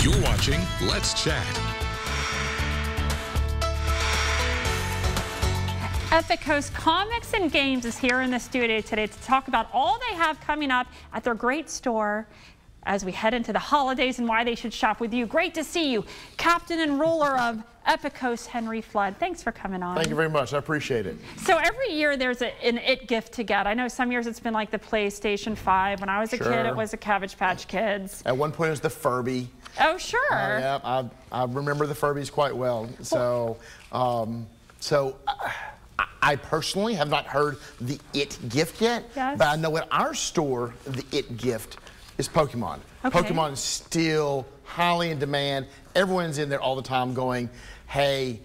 You're watching Let's Chat. Epic Coast Comics and Games is here in the studio today to talk about all they have coming up at their great store as we head into the holidays and why they should shop with you. Great to see you, Captain and Ruler of Epic Coast, Henry Flood. Thanks for coming on. Thank you very much. I appreciate it. So every year there's an it gift to get. I know some years it's been like the PlayStation 5. When I was a kid, it was the Cabbage Patch Kids. At one point it was the Furby. Oh, sure. Yeah, I remember the Furbies quite well. So, I personally have not heard the it gift yet, yes. But I know at our store, the it gift is Pokemon. Okay. Pokemon is still highly in demand. Everyone's in there all the time going, hey,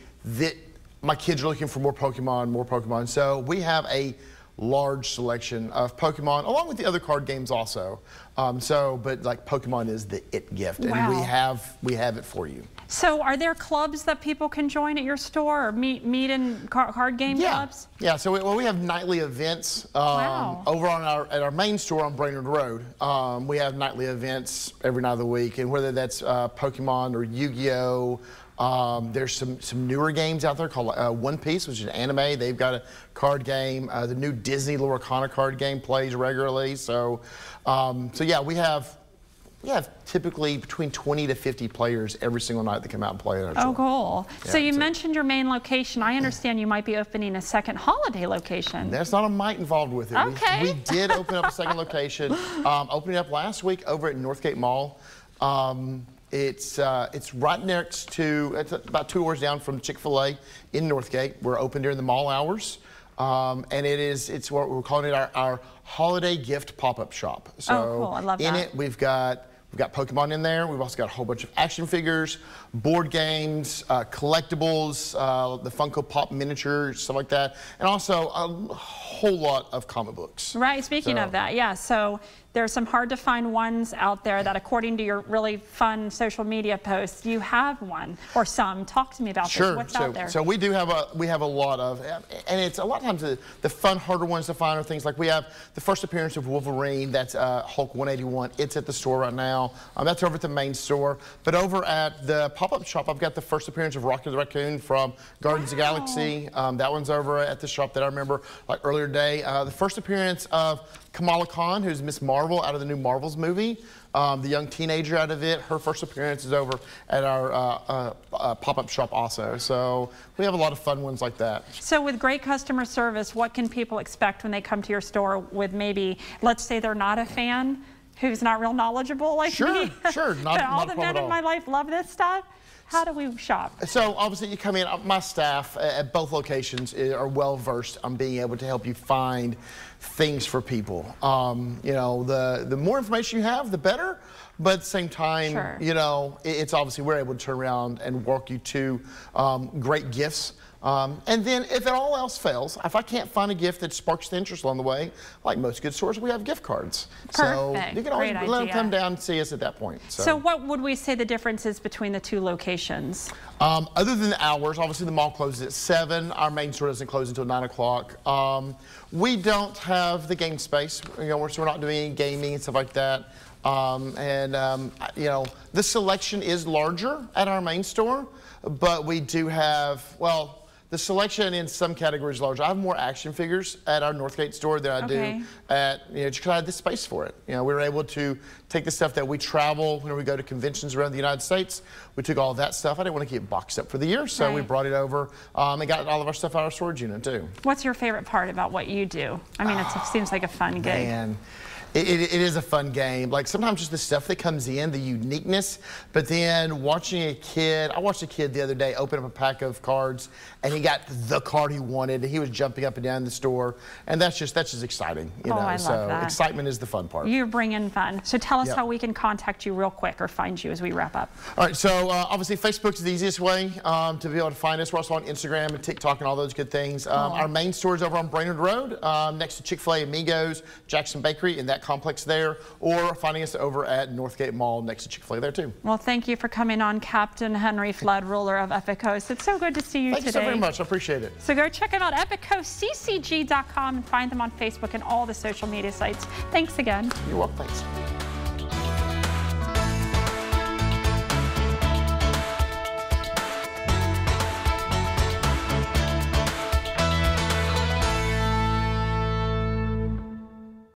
my kids are looking for more Pokemon, more Pokemon. So we have a large selection of Pokemon, along with the other card games also. But like Pokemon is the it gift, wow. And we have it for you. So are there clubs that people can join at your store, or meet in card game clubs? Yeah, so we have nightly events Wow. over on at our main store on Brainerd Road. We have nightly events every night of the week, and whether that's Pokemon or Yu-Gi-Oh! There's some newer games out there called One Piece, which is an anime. They've got a card game. The new Disney Lorcana card game plays regularly. So yeah, we have typically between 20 to 50 players every single night that come out and play at our store. Oh, cool. Yeah, so you mentioned your main location. I understand you might be opening a second holiday location. There's not a mite involved with it. Okay. We did open up a second location. Opening up last week over at Northgate Mall. It's right next to, it's about 2 doors down from Chick-fil-A in Northgate. We're open during the mall hours. And it's what we're calling it our holiday gift pop-up shop. So oh, cool. I love that. In it, we've got Pokemon in there. We've also got a whole bunch of action figures, board games, collectibles, the Funko Pop miniatures, stuff like that, and also a whole lot of comic books. Right, speaking of that, yeah, so there's some hard to find ones out there that, according to your really fun social media posts, you have one or some. Talk to me about this. What's out there? So we have a lot of, and it's a lot of times the fun, harder ones to find are things like we have the first appearance of Wolverine. That's Hulk 181. It's at the store right now. That's over at the main store. But over at the pop-up shop, I've got the first appearance of Rocky the Raccoon from Guardians of the Galaxy. That one's over at the shop that I remember like earlier today. The first appearance of Kamala Khan, who's Miss Marvel out of the new Marvels movie. The young teenager out of it, her first appearance is over at our pop-up shop also. So we have a lot of fun ones like that. So with great customer service, what can people expect when they come to your store with maybe, let's say they're not a fan, who's not real knowledgeable like me? Sure. But all the men in my life love this stuff. How do we shop? So obviously you come in, my staff at both locations are well versed on being able to help you find things for people. You know, the more information you have, the better. But at the same time, you know, it's obviously we're able to turn around and walk you to great gifts. And then if it all else fails, if I can't find a gift that sparks the interest along the way, like most good stores, we have gift cards. Perfect. So you can always let them come down and see us at that point. So what would we say the difference is between the two locations? Other than the hours, obviously the mall closes at 7. Our main store doesn't close until 9 o'clock. We don't have the game space. You know, so we're not doing any gaming and stuff like that. You know, the selection is larger at our main store, but we do have, well, the selection in some categories is larger. I have more action figures at our Northgate store than I do at, you know, just because I had the space for it. You know, we were able to take the stuff that we travel when we go to conventions around the United States. We took all of that stuff. I didn't want to keep it boxed up for the year, so we brought it over and got all of our stuff out of our storage unit too. What's your favorite part about what you do? I mean, it seems like a fun gig. Man. It is a fun game. Like sometimes just the stuff that comes in, the uniqueness, but then watching a kid, I watched a kid the other day open up a pack of cards and he got the card he wanted and he was jumping up and down the store, and that's just exciting, you know. I love that. Excitement is the fun part. You bring in fun. So tell us how we can contact you real quick or find you as we wrap up. All right, so obviously Facebook is the easiest way to be able to find us. We're also on Instagram and TikTok and all those good things. Our main store is over on Brainerd Road next to Chick-fil-A, Amigos, Jackson Bakery, and that complex there, or finding us over at Northgate Mall next to Chick-fil-A there too. Well, thank you for coming on, Captain Henry Flood, ruler of Epic Coast. It's so good to see you today. Thank you so very much. I appreciate it. So go check them out, EpicCoastCCG.com, and find them on Facebook and all the social media sites. Thanks again. You're welcome. Thanks.